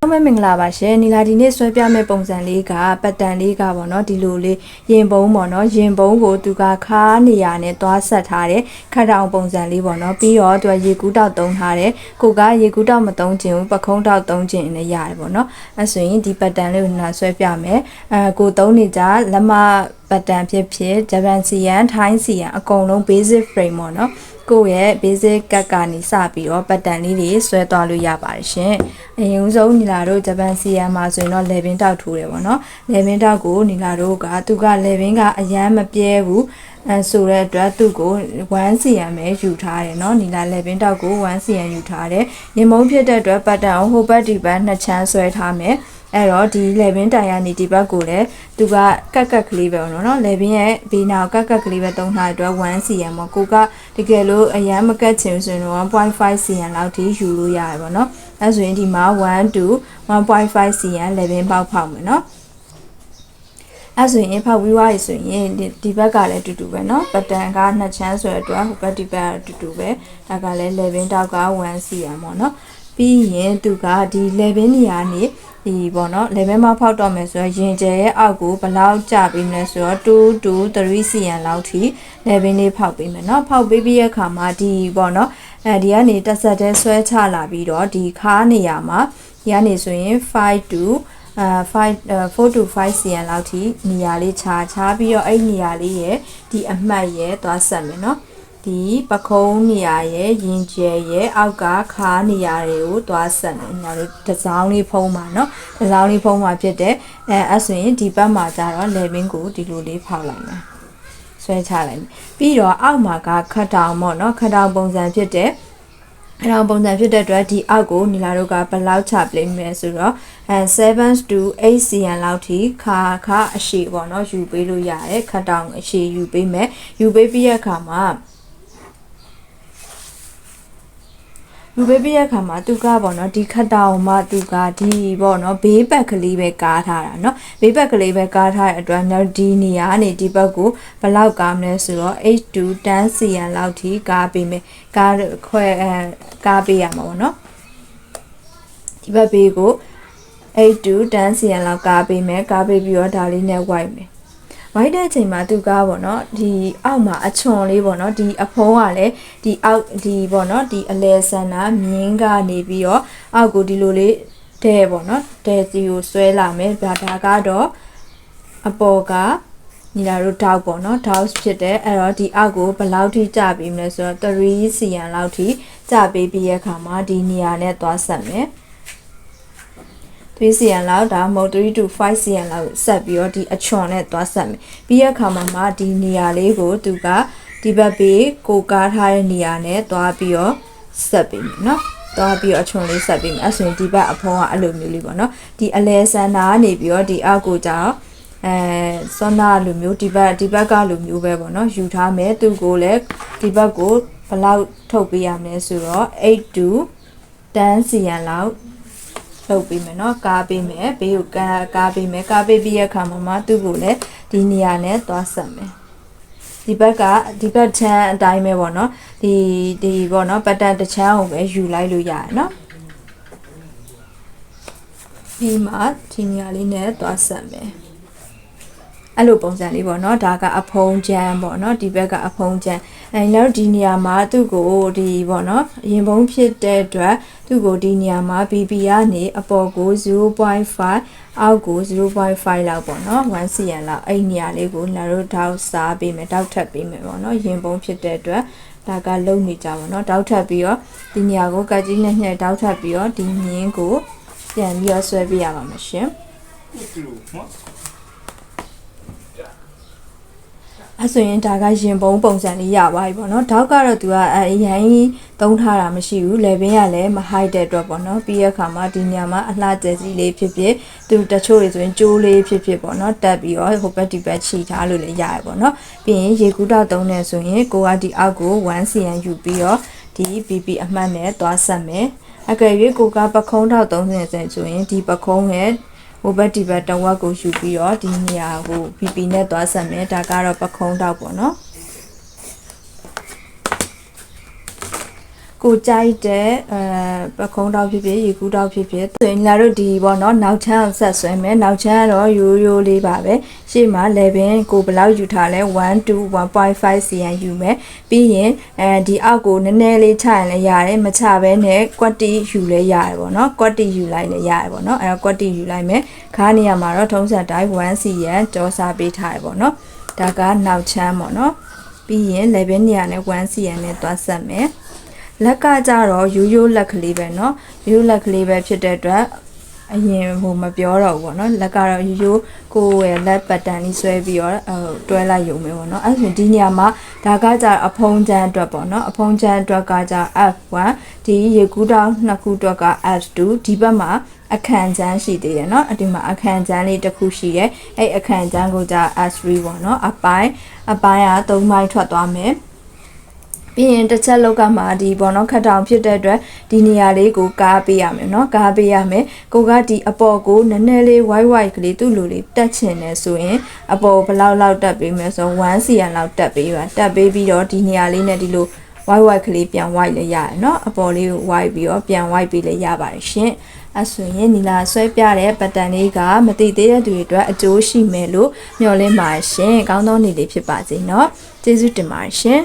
မင်္ဂလာပါရှင်နီလာဒီနေ့ဆွဲပြမဲ့ပုံစံလေးကပတ်တန်လေးကပေါ့နော်ဒီလိုလေးရင်ပုံးပေါ့နော်ရင်ပုံးကိုသူကခါနေရနဲ့သွားဆက်ထားတယ်ခက်တောင်ပုံစံလေးပေါ့နော်ပြီးတော့သူကရေကူးတောက်သုံးထားတယ်ကိုကရေကူးတောက်မသုံးခြင်းဘူးပခုံးတောက်သုံးခြင်းနဲ့ရတယ်ပေါ့နော်အဲဆိုရင်ဒီပတ်တန်လေးကိုနာဆွဲပြမယ်ကိုသုံးနေကြလက်မပတ်တန်ဖြစ်ဂျပန်စီယန်ထိုင်းစီယန်အကုန်လုံး basic frame ပေါ့နော်ကိုယ့်ရဲ့ basic ကတ်ကနေစပြီးတော့ပတ်တန်လေးတွေဆွဲသွားလို့ရပါတယ်ရှင်အရင်ဆုံးညီလာတို့ဂျပန်စီယန်မှာဆိုရင်တော့ level တောက်ထိုးတယ်ပေါ့နော် level တောက်ကိုညီလာတို့ကသူက level ကအရန်မပြဲဘူးဆိုတဲ့အတွက်သူ့ကို1 cm ပဲယူထားတယ်เนาะညီလာ level တောက်ကို1 cm ယူထားတယ်ရင်မုံဖြစ်တဲ့အတွက်ပတ်တန်ကိုဟိုဘက်ဒီဘက်နှစ်ချမ်းဆွဲထားမယ်အဲ့တော့ဒီ level တိုင်ရနေဒီဘက်ကိုလည်းသူကကတ်ကလေးပဲเนาะ level ရဲ့ဘေးနောက်ကတ်ကလေးပဲသုံးထားတဲ့အတွက်1 cm ပေါ့ကိုကတကယ်လို့အရန်မကတ်ချင်ဆိုရင်တော့ 1.5 cm လောက်ထိယူလို့ရတယ်ပေါ့เนาะအဲ့ဆိုရင်ဒီမှာ1 to 1.5 cm level ပေါက်ဖောက်မယ်เนาะအဲ့ဆိုရင်ဖောက်ပြီးွားရဆိုရင်ဒီဘက်ကလည်းတူတူပဲเนาะပတ်တန်ကနှစ်ချမ်းဆိုတဲ့အတွက်ဟိုဘက်ဒီဘက်တူတူပဲဒါကလည်း level တောက်က1 cm ပေါ့เนาะပြီးရင်သူကဒီ level နေရာနေဒီပေါ့နော် level မှာဖောက်တော့မယ်ဆိုတော့ရင်ကျဲရဲ့အောက်ကိုဘယ်လောက်ကျပေးမလဲဆိုတော့2 to 3 cm လောက်ထိ level လေးဖောက်ပေးမယ်เนาะဖောက်ပေးပြီးရခါမှာဒီပေါ့နော်ဒီကနေတက်ဆက်တဲ့ဆွဲချလာပြီးတော့ဒီခါနေရာမှာဒီကနေဆိုရင်5 to 4 to 5 cm လောက်ထိနေရာလေးခြားပြီးတော့အဲ့နေရာလေးရဲ့ဒီအမှတ်ရဲ့သွားဆက်မယ်เนาะဒီပခုံးနေရာရဲ့ရင်ကျဲရဲ့အောက်ကခါနေရာတွေကိုသွားဆက်နေညီတို့တစောင်းလေးဖုံးပါเนาะတစောင်းလေးဖုံးပါဖြစ်တဲ့အဲ့ဆိုရင်ဒီဘက်မှာကျတော့ level ကိုဒီလိုလေးဖောက်လိုက်မယ်ဆွဲချလိုက်မယ်ပြီးတော့အောက်မှာကခတ်တောင်ပေါ့เนาะခတ်တောင်ပုံစံဖြစ်တဲ့အဲ့တော့ပုံစံဖြစ်တဲ့အတွက်ဒီအောက်ကိုညီလာတို့ကဘယ်လောက်ချပလိမ့်မယ်ဆိုတော့7 to 8 cm လောက်ထိခါအရှိပေါ့เนาะယူပေးလို့ရတယ်ခတ်တောင်အရှိယူပေးမယ်ယူပေးပြီးရခါမှာလူပေးပြရခါမှာသူကပေါ့နော်ဒီခတ်တောင်မှာသူကဒီပေါ့နော်ဘေးဘက်ကလေးပဲကားထားတာเนาะဘေးဘက်ကလေးပဲကားထားတဲ့အတွက်နောက်ဒီနေရာကနေဒီဘက်ကိုဘယ်လောက်ကားမလဲဆိုတော့8 to 10 cm လောက်ထိကားပေးမယ်ကားခွဲကားပေးရမှာပေါ့နော်ဒီဘက်ဘေးကို8 to 10 cm လောက်ကားပေးမယ်ကားပေးပြီးတော့ဒါလေးနဲ့ဝိုက်မယ်ဝိုက်တဲ့အချိန်မှာသူကပေါ့နော်ဒီအောက်မှာအချွန်လေးပေါ့နော်ဒီအဖုံးကလည်းဒီအောက်ဒီပေါ့နော်ဒီအလဲဆန်တာမြင်းကနေပြီးတော့အောက်ကိုဒီလိုလေးတဲပေါ့နော်တဲစီကိုဆွဲလာမယ်ဒါကတော့အပေါ်ကညီလာတို့ထောက်ပေါ့နော်ထောက်ဖြစ်တဲ့အဲ့တော့ဒီအောက်ကိုဘယ်လောက်ထိကျပေးမလဲဆိုတော့3 cm လောက်ထိကျပေးပြီးရခါမှာဒီနေရာနဲ့သွားဆက်မယ်3 cm လောက်ဒါမဟုတ်3 to 5 cm လောက်ဆက်ပြီးတော့ဒီအချွန်နဲ့သွားဆက်မယ်ပြီးရခါမှာဒီနေရာလေးကိုသူကဒီဘက်ဘေးကိုကားထားတဲ့နေရာနဲ့သွားပြီးတော့ဆက်ပေးမယ်เนาะသွားပြီးတော့အချွန်လေးဆက်ပေးမယ်အဲ့ဆိုရင်ဒီဘက်အဖုံးကအဲ့လိုမျိုးလေးပေါ့เนาะဒီအလဲဆန်တာကနေပြီးတော့ဒီအောက်ကိုကြောင်စောနာလိုမျိုးဒီဘက်ကလိုမျိုးပဲပေါ့เนาะယူထားမယ်သူကိုလည်းဒီဘက်ကိုဘယ်လောက်ထုတ်ပေးရမလဲဆိုတော့8 to 10 cm လောက်လုပ်ပေးမယ်เนาะကားပေးမယ်ဘေးကိုကားပေးမယ်ကားပေးပြီးရခါမှာသူ့ကိုလည်းဒီနေရာနဲ့သွားဆက်မယ်ဒီဘက်ကဒီဘက်ချမ်းအတိုင်းပဲပေါ့เนาะဒီပေါ့เนาะပတ်တန်တစ်ချမ်းကိုပဲယူလိုက်လို့ရတယ်เนาะဒီမှာဒီနေရာလေးနဲ့သွားဆက်မယ်အဲ့လိုပုံစံလေးပေါ့เนาะဒါကအဖုံးချမ်းပေါ့เนาะဒီဘက်ကအဖုံးချမ်းနောက်ဒီနေရာမှာသူ့ကိုဒီပေါ့เนาะရင်ပုံးဖြစ်တဲ့အတွက်သူ့ကိုဒီနေရာမှာ BB ကနေအပေါ်ကို 0.5 အောက်ကို 0.5 လောက်ပေါ့เนาะ1 cm လောက်အဲ့နေရာလေးကိုလာတို့ထောက်စားပေးမယ်တောက်ထပ်ပေးမယ်ပေါ့เนาะရင်ပုံးဖြစ်တဲ့အတွက်ဒါကလုံနေကြပါเนาะတောက်ထပ်ပြီးတော့ဒီနေရာကိုကကြီးနဲ့ညှက်တောက်ထပ်ပြီးတော့ဒီမြင်းကိုပြန်ပြီးတော့ဆွဲပြရပါမယ်ရှင်အဲ့ဆိုရင်ဒါကရင်ပုံးပုံစံလေးရပါပြီပေါ့နော်တောက်ကတော့သူကအရင်သုံးထားတာမရှိဘူး level ကလည်းမ high တဲ့အတွက်ပေါ့နော်ပြီးရခါမှာဒီညမှာအလှကျဲစီလေးဖြစ်သူတချို့တွေဆိုရင်ကျိုးလေးဖြစ်ပေါ့နော်တက်ပြီးတော့ဟိုဘက်ဒီဘက်ခြိထားလို့လည်းရတယ်ပေါ့နော်ပြီးရင်ရေကူးတောက်သုံးနေဆိုရင်ကိုကဒီအောက်ကို1 cm ယူပြီးတော့ဒီ PP အမှတ်နဲ့သွားဆက်မယ်အကယ်၍ကိုကပခုံးတောက်သုံးနေဆိုရင်ဒီပခုံးရဲ့ဟိုဘက်ဒီဘက်တဝက်ကိုယူပြီးတော့ဒီနေရာကို PP နဲ့သွားဆက်မယ်ဒါကတော့ပခုံးတောက်ပေါ့နော် ကိုကြိုက်တဲ့ပခုံးတောက်ဖြစ်ဖြစ်ရေကူးတောက်ဖြစ်ဖြစ်ဆိုရင်လာတို့ဒီပေါ့နော်နောက်ချမ်းအောင်ဆက်ဆွဲမယ်နောက်ချမ်းကတော့ရိုးရိုးလေးပါပဲရှေ့မှာ level ကိုဘယ်လောက်ယူထားလဲ1 to 1.5 cm ယူမယ်ပြီးရင်ဒီအောက်ကိုနည်းနည်းလေးချရင်လည်းရတယ်မချဘဲနဲ့ကွက်တီယူလည်းရတယ်ပေါ့နော်ကွက်တီယူလိုက်လည်းရတယ်ပေါ့နော်အဲ့တော့ကွက်တီယူလိုက်မယ်ခါနေရမှာတော့ထုံးစံတိုင်း1 cm ကြောစားပေးထားတယ်ပေါ့နော်ဒါကနောက်ချမ်းပေါ့နော်ပြီးရင် level နေရာနဲ့1 cm နဲ့တွားဆက်မယ်လက်ကကြတော့ရိုးရိုးလက်ကလေးပဲเนาะရိုးလက်ကလေးပဲဖြစ်တဲ့အတွက်အရင်မပြောတော့ဘူးပေါ့เนาะလက်ကတော့ရိုးရိုးကိုယ်ရဲ့လက်ပတ်တန်လေးဆွဲပြီးတော့တွဲလိုက်ရုံပဲပေါ့เนาะအဲ့ဆိုဒီနေရာမှာဒါကကြအဖုံးချမ်းအတွက်ပေါ့เนาะအဖုံးချမ်းအတွက်ကကြ F1 ဒီရေကူးတောင်းနှစ်ခုအတွက်က F2 ဒီဘက်မှာအခန့်ချမ်းရှိသေးတယ်เนาะဒီမှာအခန့်ချမ်းလေးတစ်ခုရှိရဲ့အဲ့အခန့်ချမ်းကိုကြ S3 ပေါ့เนาะအပိုင်းက3ပိုင်းထွက်သွားမယ်ပြီးရင်တစ်ချက်လောက်ကမှဒီပေါ့နော်ခက်တောင်ဖြစ်တဲ့အတွက်ဒီနေရာလေးကိုကားပေးရမယ်เนาะကားပေးရမယ်ကိုကဒီအပေါ်ကိုနည်းနည်းလေး white ကလေးသူ့လိုလေးတက်ချင်တယ်ဆိုရင်အပေါ်ဘလောက်လောက်တက်ပေးမယ်ဆို1 cm လောက်တက်ပေးပါတက်ပေးပြီးတော့ဒီနေရာလေးနဲ့ဒီလို white ကလေးပြန် white လည်းရတယ်เนาะအပေါ်လေးကို white ပြီးတော့ပြန် white ပေးလည်းရပါတယ်ရှင်အဲ့ဆိုရင်နီလာဆွဲပြတဲ့ပတ်တန်လေးကမတိသေးတဲ့သူတွေအတွက်အကျိုးရှိမယ်လို့မျှော်လင့်ပါတယ်ရှင်ကောင်းသောနေ့လေးဖြစ်ပါစေเนาะကျေးဇူးတင်ပါတယ်ရှင်